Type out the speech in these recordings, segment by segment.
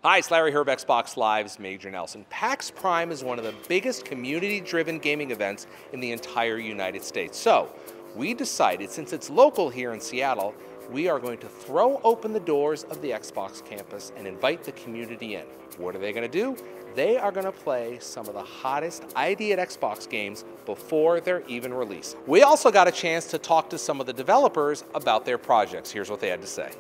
Hi, it's Larry Herb, Xbox Live's Major Nelson. PAX Prime is one of the biggest community-driven gaming events in the entire United States. So, we decided, since it's local here in Seattle, we are going to throw open the doors of the Xbox campus and invite the community in. What are they going to do? They are going to play some of the hottest ID at Xbox games before they're even released. We also got a chance to talk to some of the developers about their projects. Here's what they had to say.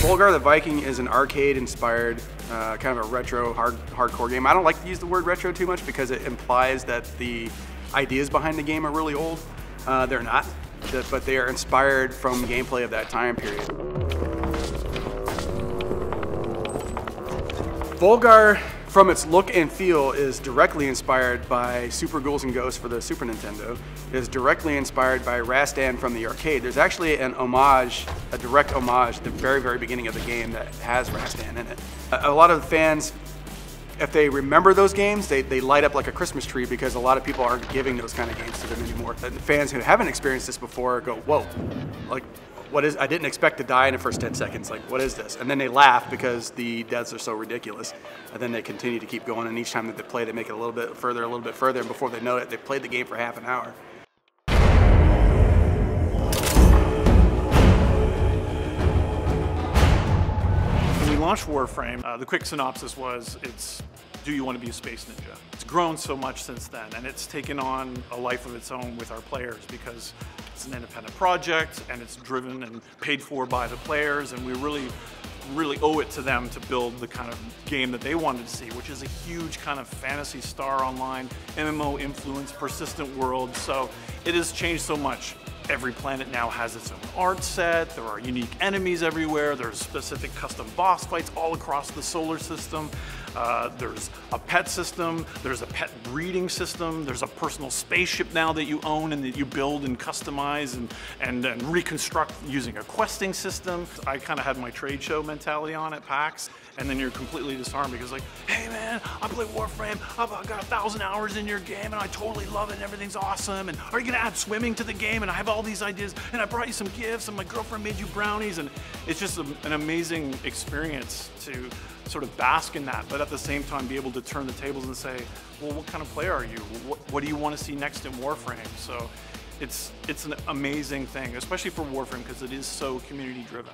Volgar the Viking is an arcade-inspired, kind of a retro hardcore game. I don't like to use the word retro too much because it implies that the ideas behind the game are really old. They're not, but they are inspired from gameplay of that time period. Volgar, from its look and feel, is directly inspired by Super Ghouls and Ghosts for the Super Nintendo. It is directly inspired by Rastan from the arcade. There's actually an homage, a direct homage at the very, very beginning of the game that has Rastan in it. A lot of the fans, if they remember those games, they light up like a Christmas tree because a lot of people aren't giving those kind of games to them anymore. The fans who haven't experienced this before go, whoa, like, what is, I didn't expect to die in the first 10 seconds, like, what is this? And then they laugh because the deaths are so ridiculous. And then they continue to keep going, and each time that they play, they make it a little bit further, and before they know it, they've played the game for half an hour. When we launched Warframe, the quick synopsis was, do you want to be a space ninja? It's grown so much since then, and it's taken on a life of its own with our players because it's an independent project and it's driven and paid for by the players, and we really owe it to them to build the kind of game that they wanted to see, which is a huge kind of fantasy star online, MMO influence, persistent world. So it has changed so much. Every planet now has its own art set, there are unique enemies everywhere, there's specific custom boss fights all across the solar system, there's a pet system, there's a pet breeding system, there's a personal spaceship now that you own and that you build and customize and reconstruct using a questing system. I kind of had my trade show mentality on at PAX, and then you're completely disarmed because like, hey man, I play Warframe, I've got 1,000 hours in your game and I totally love it and everything's awesome, and are you gonna add swimming to the game, and I have all these ideas, and I brought you some gifts, and my girlfriend made you brownies, and it's just an amazing experience to sort of bask in that, but at the same time be able to turn the tables and say, well, what kind of player are you? What do you want to see next in Warframe? So it's an amazing thing, especially for Warframe because it is so community driven.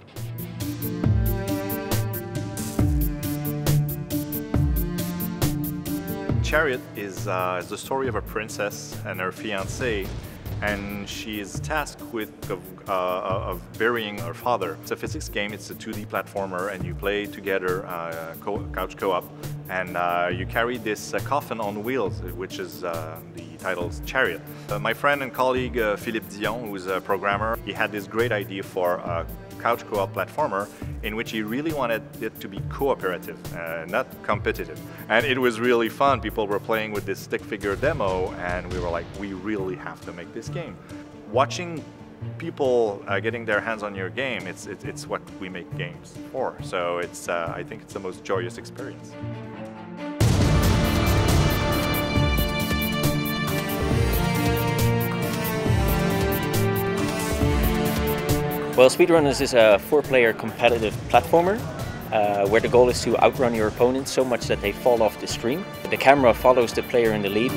Chariot is the story of a princess and her fiancé, and she is tasked with of burying her father. It's a physics game, it's a 2D platformer, and you play together, couch co-op, and you carry this coffin on wheels, which is the title's Chariot. My friend and colleague Philippe Dion, who's a programmer, he had this great idea for a couch co-op platformer in which he really wanted it to be cooperative, not competitive. And it was really fun. People were playing with this stick figure demo, and we were like, we really have to make this game. Watching people getting their hands on your game, it's what we make games for. So I think it's the most joyous experience. Well, Speedrunners is a 4-player competitive platformer where the goal is to outrun your opponents so much that they fall off the screen. The camera follows the player in the lead.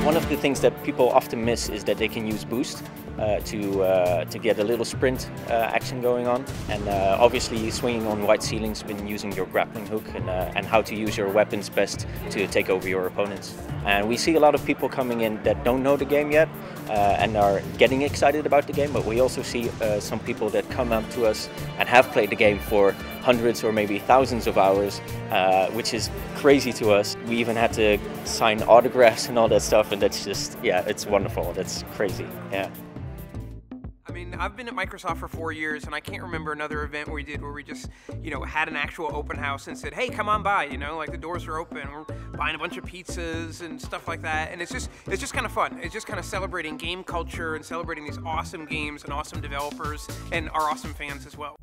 One of the things that people often miss is that they can use boost to get a little sprint action going on, and obviously swinging on white ceilings when using your grappling hook, and how to use your weapons best to take over your opponents. And we see a lot of people coming in that don't know the game yet and are getting excited about the game, but we also see some people that come up to us and have played the game for hundreds or maybe thousands of hours, which is crazy to us. We even had to sign autographs and all that stuff, and that's just, yeah, it's wonderful. That's crazy, yeah. I mean, I've been at Microsoft for 4 years, and I can't remember another event we did where we just, you know, had an actual open house and said, hey, come on by, you know, like the doors are open, we're buying a bunch of pizzas and stuff like that, and it's just kind of fun. It's just kind of celebrating game culture and celebrating these awesome games and awesome developers and our awesome fans as well.